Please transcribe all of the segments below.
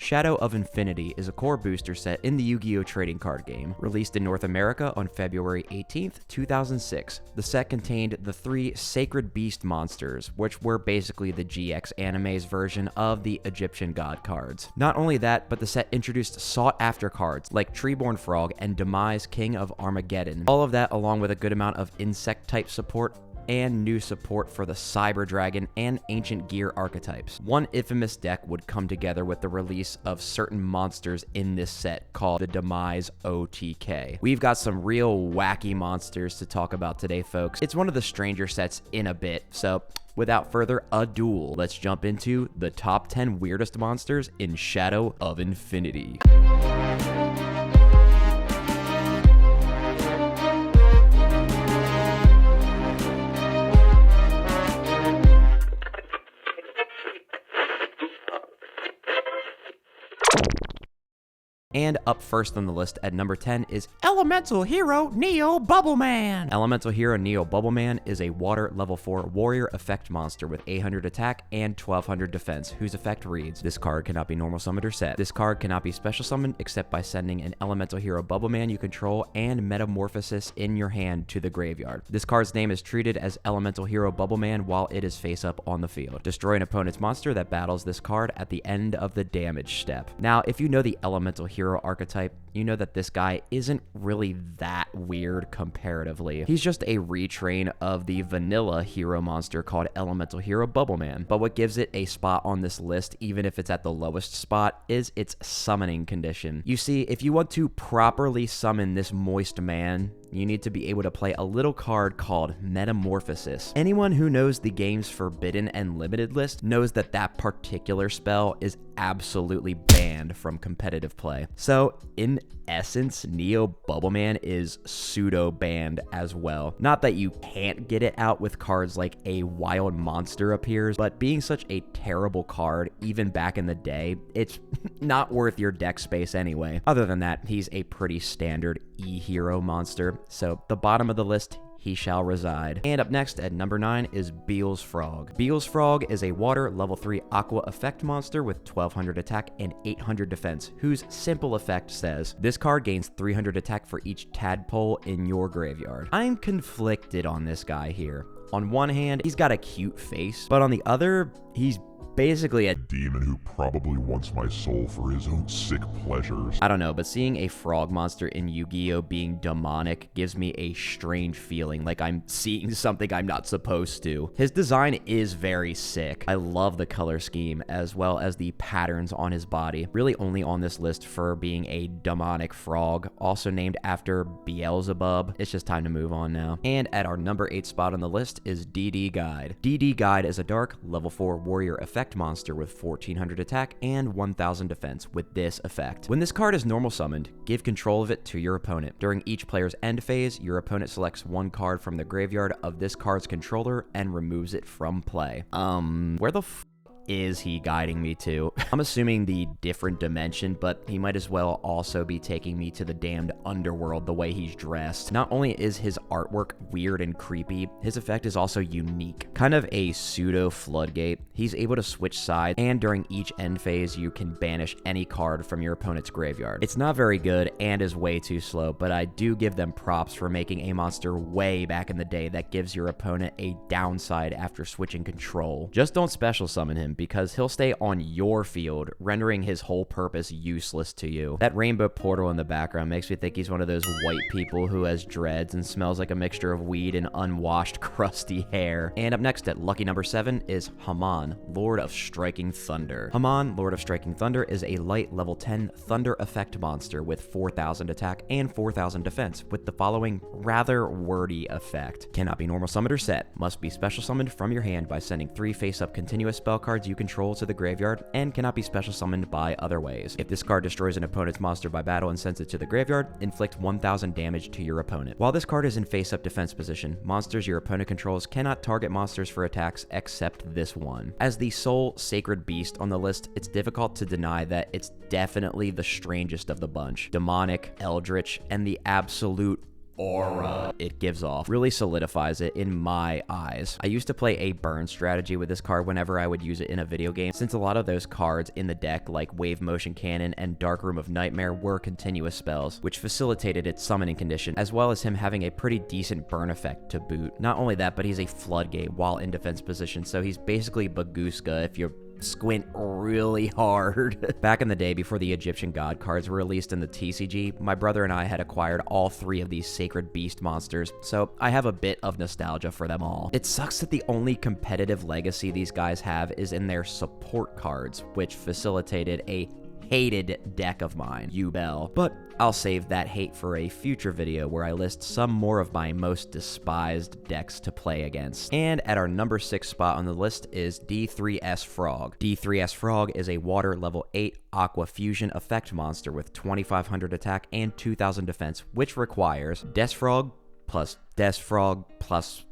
Shadow of Infinity is a core booster set in the Yu-Gi-Oh! Trading card game. Released in North America on February 18th, 2006. The set contained the 3 Sacred Beast monsters, which were basically the GX Anime's version of the Egyptian god cards. Not only that, but the set introduced sought-after cards like Treeborn Frog and Demise King of Armageddon. All of that along with a good amount of insect-type support and new support for the Cyber Dragon and Ancient Gear archetypes. One infamous deck would come together with the release of certain monsters in this set called the Demise OTK. We've got some real wacky monsters to talk about today, folks. It's one of the stranger sets in a bit, so without further ado, let's jump into the top 10 weirdest monsters in Shadow of Infinity. And up first on the list at number 10 is Elemental Hero Neo Bubbleman. Elemental Hero Neo Bubbleman is a water level 4 warrior effect monster with 800 attack and 1200 defense, whose effect reads, this card cannot be normal summoned or set. This card cannot be special summoned except by sending an Elemental Hero Bubbleman you control and Metamorphosis in your hand to the graveyard. This card's name is treated as Elemental Hero Bubbleman while it is face up on the field. Destroy an opponent's monster that battles this card at the end of the damage step. Now, if you know the Elemental Hero archetype, you know that this guy isn't really that weird comparatively. He's just a retrain of the vanilla hero monster called Elemental Hero Bubbleman. But what gives it a spot on this list, even if it's at the lowest spot, is its summoning condition. You see, if you want to properly summon this moist man, you need to be able to play a little card called Metamorphosis. Anyone who knows the game's Forbidden and Limited list knows that that particular spell is absolutely banned from competitive play. So, in essence, Neo Bubbleman is pseudo-banned as well. Not that you can't get it out with cards like a Wild Monster appears, but being such a terrible card, even back in the day, it's not worth your deck space anyway. Other than that, he's a pretty standard E-hero monster, so the bottom of the list, he shall reside. And up next at number 9 is Beelze Frog. Beelze Frog is a water level 3 aqua effect monster with 1200 attack and 800 defense, whose simple effect says, this card gains 300 attack for each tadpole in your graveyard. I'm conflicted on this guy here. On one hand, he's got a cute face, but on the other, he's basically a demon who probably wants my soul for his own sick pleasures. I don't know, but seeing a frog monster in Yu-Gi-Oh! Being demonic gives me a strange feeling, like I'm seeing something I'm not supposed to. His design is very sick. I love the color scheme as well as the patterns on his body. Really only on this list for being a demonic frog, also named after Beelzebub. It's just time to move on now. And at our number 8 spot on the list is DD Guide. DD Guide is a dark level 4 warrior effect monster with 1400 attack and 1000 defense with this effect. When this card is normal summoned, give control of it to your opponent. During each player's end phase, your opponent selects one card from the graveyard of this card's controller and removes it from play. Where the is he guiding me to? I'm assuming the different dimension, but he might as well also be taking me to the damned underworld the way he's dressed. Not only is his artwork weird and creepy, his effect is also unique. Kind of a pseudo floodgate. He's able to switch sides, and during each end phase, you can banish any card from your opponent's graveyard. It's not very good and is way too slow, but I do give them props for making a monster way back in the day that gives your opponent a downside after switching control. Just don't special summon him, because he'll stay on your field, rendering his whole purpose useless to you. That rainbow portal in the background makes me think he's one of those white people who has dreads and smells like a mixture of weed and unwashed, crusty hair. And up next at lucky number 7 is Hamon, Lord of Striking Thunder. Hamon, Lord of Striking Thunder, is a light level 10 thunder effect monster with 4000 attack and 4000 defense with the following rather wordy effect. Cannot be normal summoned or set. Must be special summoned from your hand by sending 3 face-up continuous spell cards you control to the graveyard, and cannot be special summoned by other ways. If this card destroys an opponent's monster by battle and sends it to the graveyard, inflict 1000 damage to your opponent. While this card is in face-up defense position, monsters your opponent controls cannot target monsters for attacks except this one. As the sole sacred beast on the list, it's difficult to deny that it's definitely the strangest of the bunch. Demonic, eldritch, and the absolute aura it gives off really solidifies it in my eyes. I used to play a burn strategy with this card whenever I would use it in a video game, since a lot of those cards in the deck like Wave Motion Cannon and Dark Room of Nightmare were continuous spells, which facilitated its summoning condition, as well as him having a pretty decent burn effect to boot. Not only that, but he's a floodgate while in defense position, so he's basically Baguska if you're squint really hard. Back in the day, before the Egyptian god cards were released in the TCG, my brother and I had acquired all 3 of these sacred beast monsters, so I have a bit of nostalgia for them all. It sucks that the only competitive legacy these guys have is in their support cards, which facilitated a hated deck of mine, a-DUEL. But I'll save that hate for a future video where I list some more of my most despised decks to play against. And at our number 6 spot on the list is D3S Frog. D3S Frog is a water level 8 aqua fusion effect monster with 2500 attack and 2000 defense, which requires Des Frog plus Des Frog plus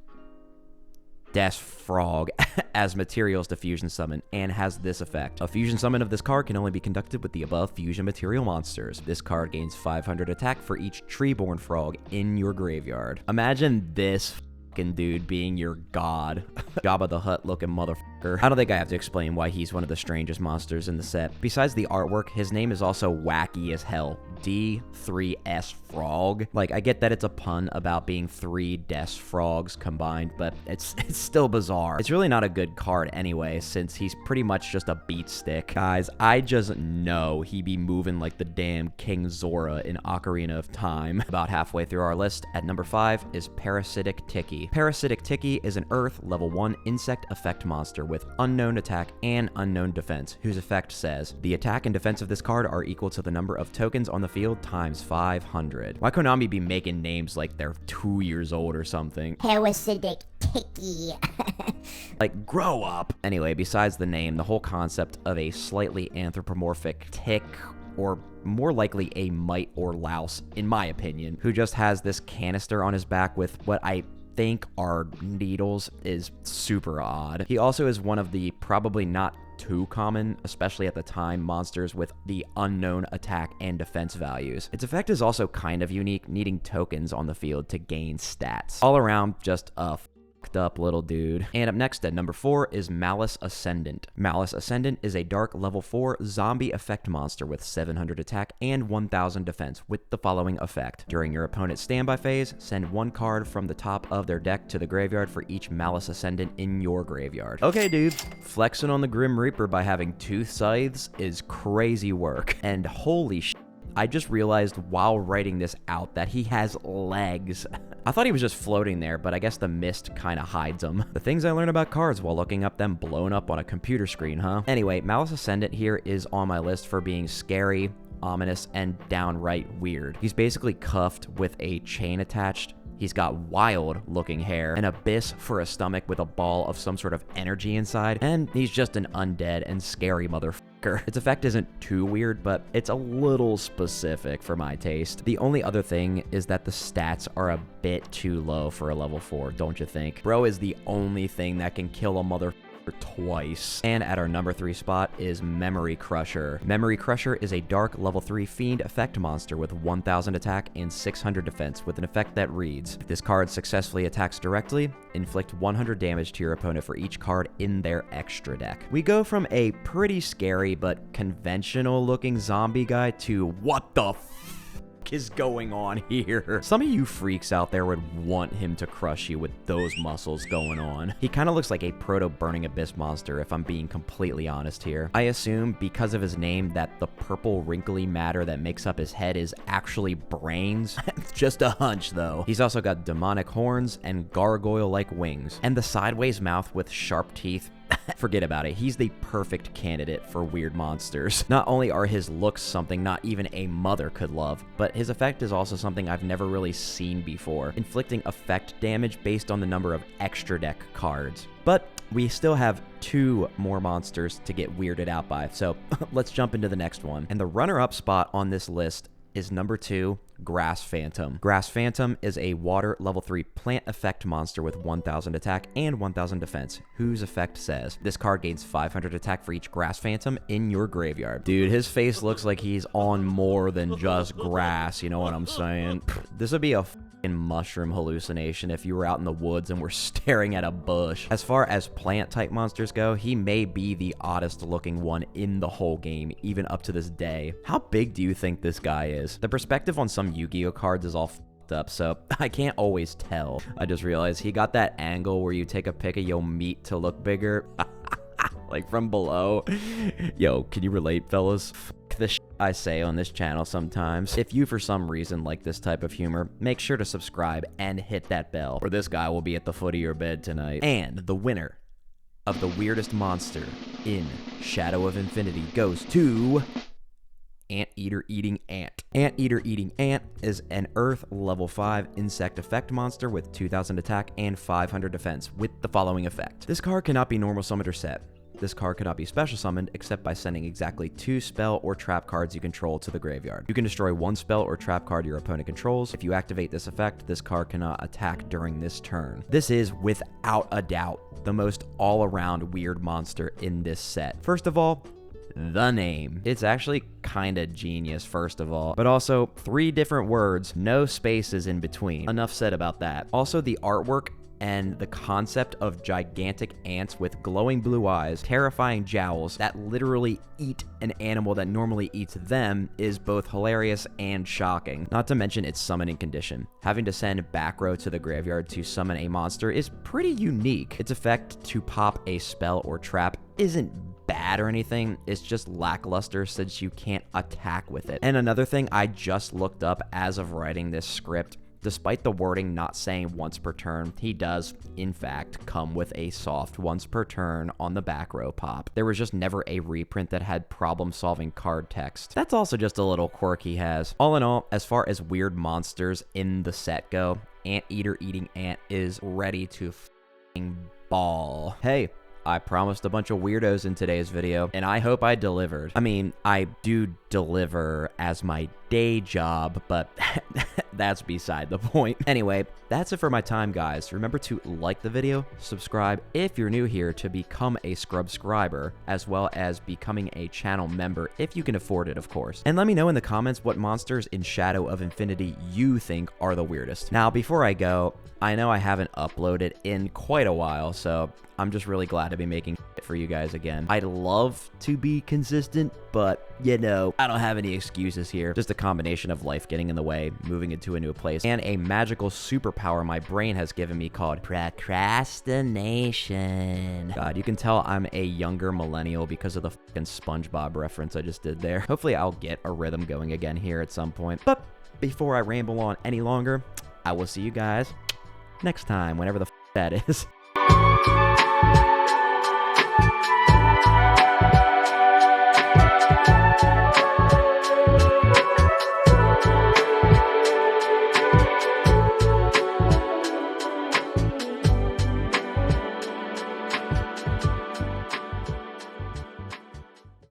Des Frog as materials to fusion summon, and has this effect. A fusion summon of this card can only be conducted with the above fusion material monsters. This card gains 500 attack for each Treeborn Frog in your graveyard. Imagine this fucking dude being your god. Jabba the Hutt looking motherfucker. I don't think I have to explain why he's one of the strangest monsters in the set. Besides the artwork, his name is also wacky as hell. D3S Frog. Like, I get that it's a pun about being 3 Des Frogs combined, but it's still bizarre. It's really not a good card anyway, since he's pretty much just a beat stick. Guys, I just know he be moving like the damn King Zora in Ocarina of Time. About halfway through our list, at number 5 is Parasitic Ticky. Parasitic Ticky is an Earth level 1 insect effect monster with unknown attack and unknown defense, whose effect says, the attack and defense of this card are equal to the number of tokens on the field times 500. Why Konami be making names like they're 2 years old or something? Parasitic Ticky. Like, grow up. Anyway, besides the name, the whole concept of a slightly anthropomorphic tick, or more likely a mite or louse, in my opinion, who just has this canister on his back with what I think are needles, is super odd. He also is one of the probably not too common, especially at the time, monsters with the unknown attack and defense values. Its effect is also kind of unique, needing tokens on the field to gain stats. All around, just a up little dude. And up next at number 4 is Malice Ascendant. Malice Ascendant is a dark level 4 zombie effect monster with 700 attack and 1000 defense with the following effect. During your opponent's standby phase, send 1 card from the top of their deck to the graveyard for each Malice Ascendant in your graveyard. Okay, dude, flexing on the Grim Reaper by having 2 scythes is crazy work. And holy shit, I just realized while writing this out that he has legs. I thought he was just floating there, but I guess the mist kind of hides him. The things I learn about cards while looking up them blown up on a computer screen, huh? Anyway, Malice Ascendant here is on my list for being scary, ominous, and downright weird. He's basically cuffed with a chain attached. He's got wild-looking hair, an abyss for a stomach with a ball of some sort of energy inside, and he's just an undead and scary motherfucker. Its effect isn't too weird, but it's a little specific for my taste. The only other thing is that the stats are a bit too low for a level 4, don't you think? Bro is the only thing that can kill a motherfucker twice. And at our number 3 spot is Memory Crusher. Memory Crusher is a dark level 3 fiend effect monster with 1000 attack and 600 defense with an effect that reads, if this card successfully attacks directly, inflict 100 damage to your opponent for each card in their extra deck. We go from a pretty scary but conventional looking zombie guy to what the is going on here? Some of you freaks out there would want him to crush you with those muscles going on. He kind of looks like a proto-Burning Abyss monster, if I'm being completely honest here. I assume because of his name that the purple wrinkly matter that makes up his head is actually brains. Just a hunch though. He's also got demonic horns and gargoyle-like wings, and the sideways mouth with sharp teeth. Forget about it. He's the perfect candidate for weird monsters. Not only are his looks something not even a mother could love, but his effect is also something I've never really seen before, inflicting effect damage based on the number of extra deck cards. But we still have 2 more monsters to get weirded out by, so let's jump into the next one. And the runner-up spot on this list is number 2, Grass Phantom. Grass Phantom is a water level 3 plant effect monster with 1000 attack and 1000 defense, whose effect says, this card gains 500 attack for each Grass Phantom in your graveyard. Dude, his face looks like he's on more than just grass, you know what I'm saying? This would be a mushroom hallucination if you were out in the woods and were staring at a bush. As far as plant type monsters go, he may be the oddest looking one in the whole game, even up to this day. How big do you think this guy is? The perspective on some Yu-Gi-Oh cards is all up, so I can't always tell. I just realized he got that angle where you take a pic of your meat to look bigger. Like from below. Yo, can you relate, fellas? F the I say on this channel sometimes. If you for some reason like this type of humor, make sure to subscribe and hit that bell, or this guy will be at the foot of your bed tonight. And the winner of the weirdest monster in Shadow of Infinity goes to Anteater Eating Ant. Anteater Eating Ant is an Earth level 5 insect effect monster with 2000 attack and 500 defense with the following effect. This card cannot be normal summoned or set. This card cannot be special summoned except by sending exactly 2 spell or trap cards you control to the graveyard. You can destroy 1 spell or trap card your opponent controls. If you activate this effect, this card cannot attack during this turn. This is, without a doubt, the most all-around weird monster in this set. First of all, the name. It's actually kinda genius, first of all, but also 3 different words, no spaces in between. Enough said about that. Also, the artwork and the concept of gigantic ants with glowing blue eyes, terrifying jowls that literally eat an animal that normally eats them is both hilarious and shocking. Not to mention its summoning condition. Having to send back row to the graveyard to summon a monster is pretty unique. Its effect to pop a spell or trap isn't bad or anything, it's just lackluster since you can't attack with it. And another thing I just looked up as of writing this script, despite the wording not saying once per turn, he does, in fact, come with a soft once per turn on the back row pop. There was just never a reprint that had problem-solving card text. That's also just a little quirk he has. All in all, as far as weird monsters in the set go, Anteater Eating Ant is ready to f***ing ball. Hey, I promised a bunch of weirdos in today's video, and I hope I delivered. I mean, I do deliver as my day job, but that's beside the point. Anyway, that's it for my time, guys. Remember to like the video, subscribe if you're new here to become a scrubscriber, as well as becoming a channel member if you can afford it, of course. And let me know in the comments what monsters in Shadow of Infinity you think are the weirdest. Now, before I go, I know I haven't uploaded in quite a while, so I'm just really glad to be making it for you guys again. I'd love to be consistent, but you know, I don't have any excuses here. Just a combination of life getting in the way, moving into a new place, and a magical superpower my brain has given me called procrastination. God, you can tell I'm a younger millennial because of the fucking SpongeBob reference I just did there. Hopefully I'll get a rhythm going again here at some point. But before I ramble on any longer, I will see you guys next time, whenever the f that is.